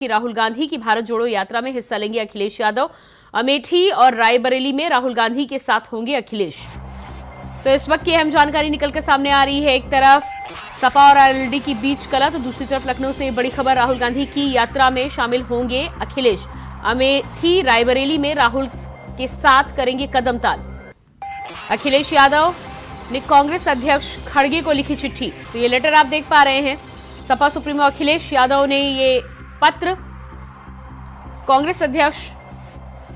कि राहुल गांधी की भारत जोड़ो यात्रा में हिस्सा लेंगे अखिलेश यादव। अमेठी और रायबरेली में राहुल गांधी के साथ होंगे अखिलेश। तो इस वक्त की अहम जानकारी निकल कर सामने आ रही है। एक तरफ सपा और आरएलडी की बीच कला, तो दूसरी तरफ लखनऊ से बड़ी खबर, राहुल गांधी की यात्रा में शामिल होंगे अखिलेश। अमेठी रायबरेली में राहुल के साथ करेंगे कदम ताल। अखिलेश यादव ने कांग्रेस अध्यक्ष खड़गे को लिखी चिट्ठी, तो ये लेटर आप देख पा रहे हैं। सपा सुप्रीमो अखिलेश यादव ने ये पत्र कांग्रेस अध्यक्ष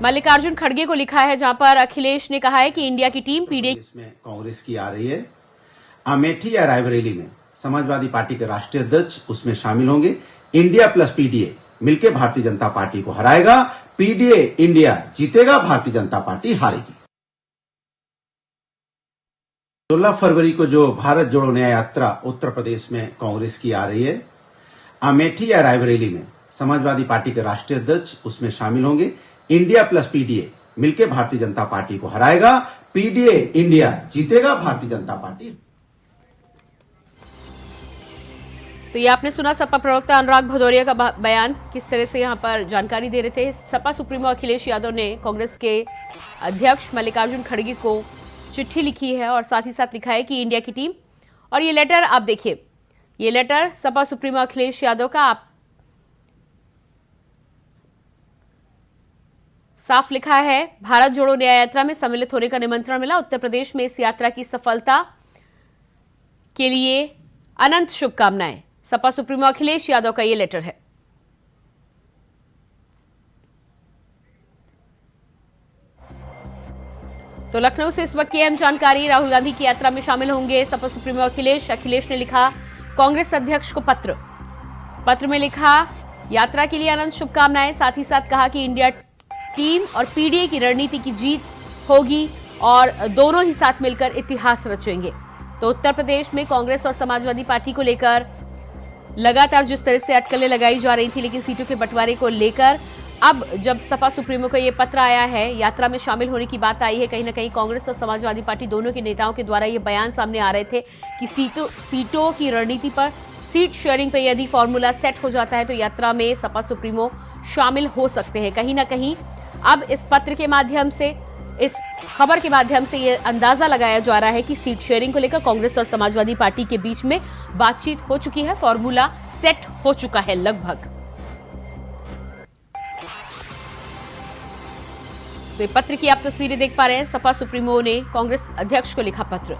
मल्लिकार्जुन खड़गे को लिखा है, जहां पर अखिलेश ने कहा है कि इंडिया की टीम पीडीए इसमें कांग्रेस की आ रही है। अमेठी या रायबरेली में समाजवादी पार्टी के राष्ट्रीय अध्यक्ष उसमें शामिल होंगे। इंडिया प्लस पीडीए मिलकर भारतीय जनता पार्टी को हराएगा। पीडीए इंडिया जीतेगा, भारतीय जनता पार्टी हारेगी। 16 फरवरी को जो भारत जोड़ो न्याय यात्रा उत्तर प्रदेश में कांग्रेस की आ रही है। अमेठी या रायबरेली में समाजवादी पार्टी के राष्ट्रीय अध्यक्ष उसमें शामिल होंगे। इंडिया प्लस पीडीए मिलकर भारतीय जनता पार्टी को हराएगा। पीडीए इंडिया जीतेगा, भारतीय जनता पार्टी। तो ये आपने सुना सपा प्रवक्ता अनुराग भदौरिया का बयान, किस तरह से यहां पर जानकारी दे रहे थे। सपा सुप्रीमो अखिलेश यादव ने कांग्रेस के अध्यक्ष मल्लिकार्जुन खड़गे को चिट्ठी लिखी है और साथ ही साथ लिखा है कि इंडिया की टीम, और ये लेटर आप देखिए, ये लेटर सपा सुप्रीमो अखिलेश यादव का आप साफ लिखा है। भारत जोड़ो न्याय यात्रा में सम्मिलित होने का निमंत्रण मिला। उत्तर प्रदेश में इस यात्रा की सफलता के लिए अनंत शुभकामनाएं। सपा सुप्रीमो अखिलेश यादव का ये लेटर है। तो लखनऊ से इस वक्त की अहम जानकारी, राहुल गांधी की यात्रा में शामिल होंगे सपा सुप्रीमो अखिलेश। अखिलेश ने लिखा कांग्रेस अध्यक्ष को पत्र में लिखा यात्रा के लिए अनंत शुभकामनाएं। साथ ही साथ कहा कि इंडिया टीम और पीडीए की रणनीति की जीत होगी और दोनों ही साथ मिलकर इतिहास रचेंगे। तो उत्तर प्रदेश में कांग्रेस और समाजवादी पार्टी को लेकर लगातार जिस तरह से अटकलें लगाई जा रही थी, लेकिन सीटों के बंटवारे को लेकर अब जब सपा सुप्रीमो को ये पत्र आया है, यात्रा में शामिल होने की बात आई है, कहीं ना कहीं कांग्रेस और समाजवादी पार्टी दोनों के नेताओं के द्वारा ये बयान सामने आ रहे थे कि सीटों की रणनीति पर, सीट शेयरिंग पर यदि फॉर्मूला सेट हो जाता है तो यात्रा में सपा सुप्रीमो शामिल हो सकते हैं। कहीं ना कहीं अब इस पत्र के माध्यम से, इस खबर के माध्यम से ये अंदाजा लगाया जा रहा है कि सीट शेयरिंग को लेकर कांग्रेस और समाजवादी पार्टी के बीच में बातचीत हो चुकी है, फॉर्मूला सेट हो चुका है लगभग। तो ये पत्र की आप तस्वीरें देख पा रहे हैं। सपा सुप्रीमो ने कांग्रेस अध्यक्ष को लिखा पत्र,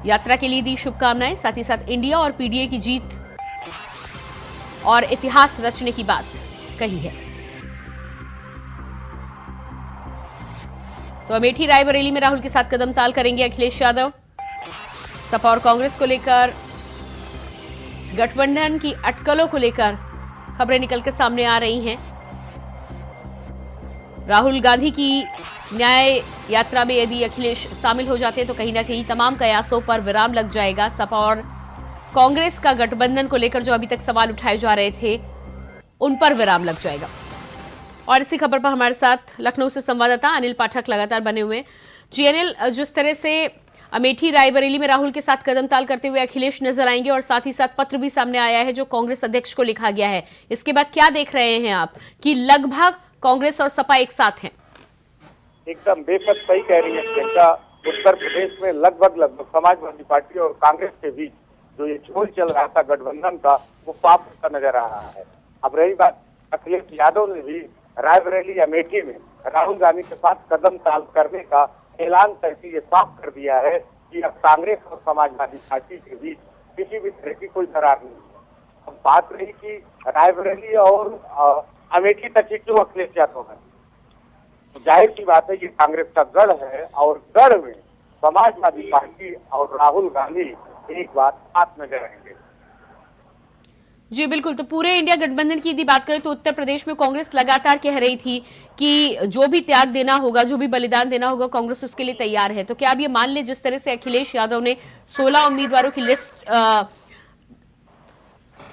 यात्रा के लिए दी शुभकामनाएं, साथ ही साथ इंडिया और पीडीए की जीत और इतिहास रचने की बात कही है। तो अमेठी रायबरेली में राहुल के साथ कदम ताल करेंगे अखिलेश यादव। सपा और कांग्रेस को लेकर गठबंधन की अटकलों को लेकर खबरें निकलकर सामने आ रही हैं। राहुल गांधी की न्याय यात्रा में यदि अखिलेश शामिल हो जाते हैं तो कहीं ना कहीं तमाम कयासों पर विराम लग जाएगा। सपा और कांग्रेस का गठबंधन को लेकर जो अभी तक सवाल उठाए जा रहे थे, उन पर विराम लग जाएगा। और इसी खबर पर हमारे साथ लखनऊ से संवाददाता अनिल पाठक लगातार बने हुए हैं। जी अनिल, जिस तरह से अमेठी रायबरेली में राहुल के साथ कदम ताल करते हुए अखिलेश नजर आएंगे और साथ ही साथ पत्र भी सामने आया है जो कांग्रेस अध्यक्ष को लिखा गया है, इसके बाद क्या देख रहे हैं आप कि लगभग कांग्रेस और सपा एक साथ हैं? एकदम बेहद सही कह रही है प्रियंका। उत्तर प्रदेश में लगभग समाजवादी पार्टी और कांग्रेस के बीच जो ये झोल चल रहा था गठबंधन का, वो साफ होता नजर आ रहा है। अब रही बात, अखिलेश यादव ने भी रायबरेली अमेठी में राहुल गांधी के साथ कदम ताल करने का ऐलान करके ये साफ कर दिया है कि अब कांग्रेस और समाजवादी पार्टी के बीच किसी भी तरह की कोई दरार नहीं है। अब बात रही कि रायबरेली और अमेठी तक ही क्यों अखिलेश यादव है, तो जाहिर सी बात है ये कांग्रेस का गढ़ है और गढ़ में समाजवादी पार्टी और राहुल गांधी एक बार साथ नजर आएंगे। जी बिल्कुल। तो पूरे इंडिया गठबंधन की यदि बात करें तो उत्तर प्रदेश में कांग्रेस लगातार कह रही थी कि जो भी त्याग देना होगा, जो भी बलिदान देना होगा, कांग्रेस उसके लिए तैयार है। तो क्या अब ये मान ले, जिस तरह से अखिलेश यादव ने 16 उम्मीदवारों की लिस्ट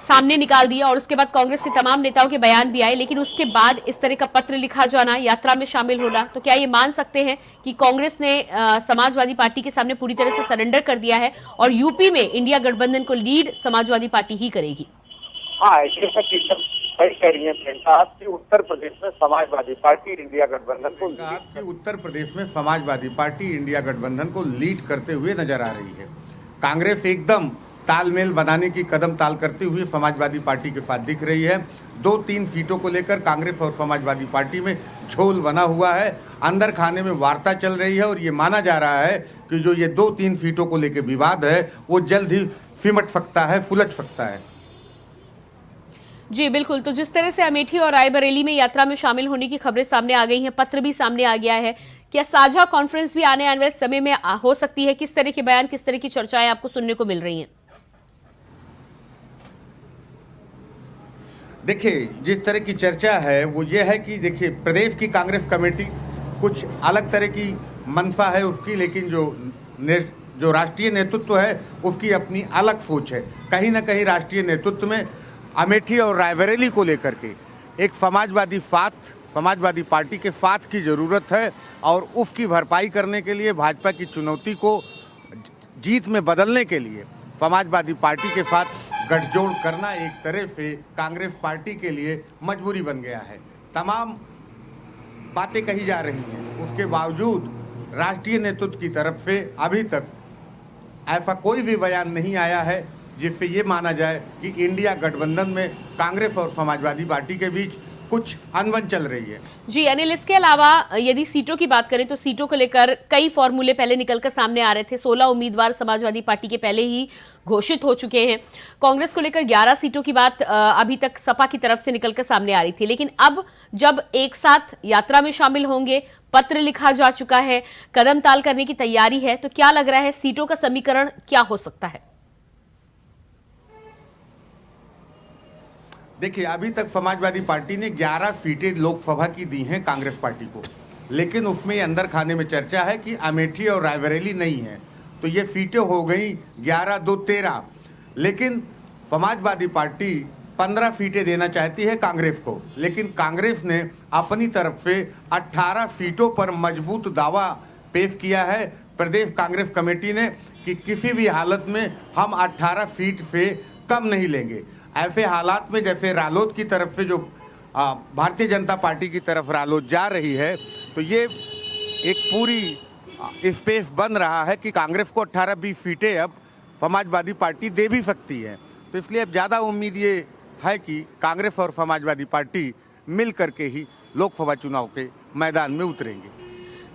सामने निकाल दिया और उसके बाद कांग्रेस के तमाम नेताओं के बयान भी आए, लेकिन उसके बाद इस तरह का पत्र लिखा जाना, यात्रा में शामिल होना, तो क्या ये मान सकते हैं कि कांग्रेस ने समाजवादी पार्टी के सामने पूरी तरह से सरेंडर कर दिया है और यूपी में इंडिया गठबंधन को लीड समाजवादी पार्टी ही करेगी? हाँ, ऐसे सही कह रही है प्रियंका, आपकी उत्तर प्रदेश में समाजवादी पार्टी इंडिया गठबंधन को आपकी उत्तर प्रदेश में समाजवादी पार्टी इंडिया गठबंधन को लीड करते हुए नजर आ रही है। कांग्रेस एकदम तालमेल बनाने की कदम ताल करते हुए समाजवादी पार्टी के साथ दिख रही है। 2-3 सीटों को लेकर कांग्रेस और समाजवादी पार्टी में झोल बना हुआ है, अंदर खाने में वार्ता चल रही है और ये माना जा रहा है कि जो ये 2-3 सीटों को लेकर विवाद है वो जल्द ही सिमट सकता है, सुलझ सकता है। जी बिल्कुल, तो जिस तरह से अमेठी और रायबरेली में यात्रा में शामिल होने की खबरें सामने आ गई हैं, पत्र भी सामने आ गया है, क्या साझा कॉन्फ्रेंस भी आने वाले समय में हो सकती है? किस तरह के बयान, किस तरह की चर्चाएं आपको सुनने को मिल रही हैं? देखिए, जिस तरह की चर्चा है वो ये है कि देखिए, प्रदेश की कांग्रेस कमेटी कुछ अलग तरह की मंशा है उसकी, लेकिन जो राष्ट्रीय नेतृत्व है उसकी अपनी अलग सोच है। कहीं ना कहीं राष्ट्रीय नेतृत्व में अमेठी और रायबरेली को लेकर के एक समाजवादी पार्टी के साथ की ज़रूरत है और उसकी भरपाई करने के लिए, भाजपा की चुनौती को जीत में बदलने के लिए समाजवादी पार्टी के साथ गठजोड़ करना एक तरह से कांग्रेस पार्टी के लिए मजबूरी बन गया है। तमाम बातें कही जा रही हैं, उसके बावजूद राष्ट्रीय नेतृत्व की तरफ से अभी तक ऐसा कोई भी बयान नहीं आया है जिससे ये माना जाए कि इंडिया गठबंधन में कांग्रेस और समाजवादी पार्टी के बीच कुछ अनबन चल रही है। जी अनिल, इसके अलावा यदि सीटों की बात करें तो सीटों को लेकर कई फॉर्मूले पहले निकलकर सामने आ रहे थे। 16 उम्मीदवार समाजवादी पार्टी के पहले ही घोषित हो चुके हैं। कांग्रेस को लेकर 11 सीटों की बात अभी तक सपा की तरफ से निकलकर सामने आ रही थी, लेकिन अब जब एक साथ यात्रा में शामिल होंगे, पत्र लिखा जा चुका है, कदम ताल करने की तैयारी है, तो क्या लग रहा है सीटों का समीकरण क्या हो सकता है? देखिए, अभी तक समाजवादी पार्टी ने 11 सीटें लोकसभा की दी हैं कांग्रेस पार्टी को, लेकिन उसमें अंदर खाने में चर्चा है कि अमेठी और रायबरेली नहीं है, तो ये सीटें हो गई 11-2 13। लेकिन समाजवादी पार्टी 15 सीटें देना चाहती है कांग्रेस को, लेकिन कांग्रेस ने अपनी तरफ से 18 सीटों पर मजबूत दावा पेश किया है प्रदेश कांग्रेस कमेटी ने कि किसी भी हालत में हम 18 सीट से कम नहीं लेंगे। ऐसे हालात में जैसे रालोद की तरफ से जो भारतीय जनता पार्टी की तरफ रालोद जा रही है, तो ये एक पूरी स्पेस बन रहा है कि कांग्रेस को 18-20 सीटें अब समाजवादी पार्टी दे भी सकती है। तो इसलिए अब ज़्यादा उम्मीद ये है कि कांग्रेस और समाजवादी पार्टी मिल करके ही लोकसभा चुनाव के मैदान में उतरेंगे।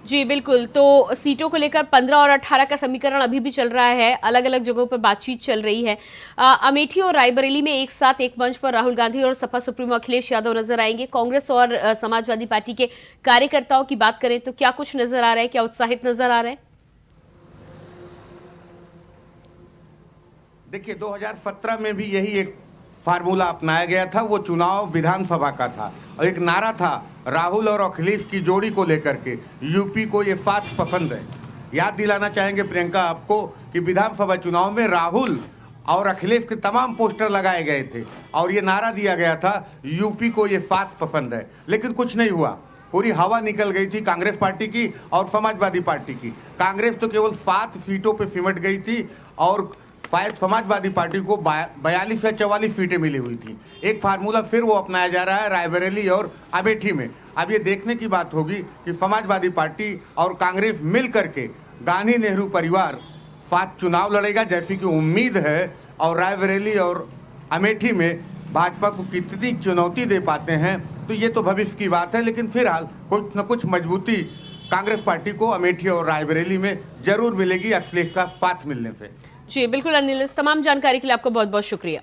जी बिल्कुल, तो सीटों को लेकर 15 और 18 का समीकरण अभी भी चल रहा है, अलग अलग जगहों पर बातचीत चल रही है। अमेठी और रायबरेली में एक साथ एक मंच पर राहुल गांधी और सपा सुप्रीमो अखिलेश यादव नजर आएंगे। कांग्रेस और समाजवादी पार्टी के कार्यकर्ताओं की बात करें तो क्या कुछ नजर आ रहा है, क्या उत्साहित नजर आ रहे हैं? देखिए, 2017 में भी यही एक फार्मूला अपनाया गया था। वो चुनाव विधानसभा का था और एक नारा था राहुल और अखिलेश की जोड़ी को लेकर के, यूपी को ये साथ पसंद है। याद दिलाना चाहेंगे प्रियंका आपको कि विधानसभा चुनाव में राहुल और अखिलेश के तमाम पोस्टर लगाए गए थे और ये नारा दिया गया था यूपी को ये साथ पसंद है, लेकिन कुछ नहीं हुआ। पूरी हवा निकल गई थी कांग्रेस पार्टी की और समाजवादी पार्टी की। कांग्रेस तो केवल 7 सीटों पे सिमट गई थी और शायद समाजवादी पार्टी को 42 या 44 सीटें मिली हुई थी। एक फार्मूला फिर वो अपनाया जा रहा है रायबरेली और अमेठी में। अब ये देखने की बात होगी कि समाजवादी पार्टी और कांग्रेस मिल करके गांधी नेहरू परिवार साथ चुनाव लड़ेगा जैसी कि उम्मीद है, और रायबरेली और अमेठी में भाजपा को कितनी चुनौती दे पाते हैं तो ये तो भविष्य की बात है, लेकिन फिलहाल कुछ न कुछ मजबूती कांग्रेस पार्टी को अमेठी और रायबरेली में जरूर मिलेगी अखिलेश का साथ मिलने से। जी बिल्कुल अनिल, इस तमाम जानकारी के लिए आपका बहुत बहुत शुक्रिया।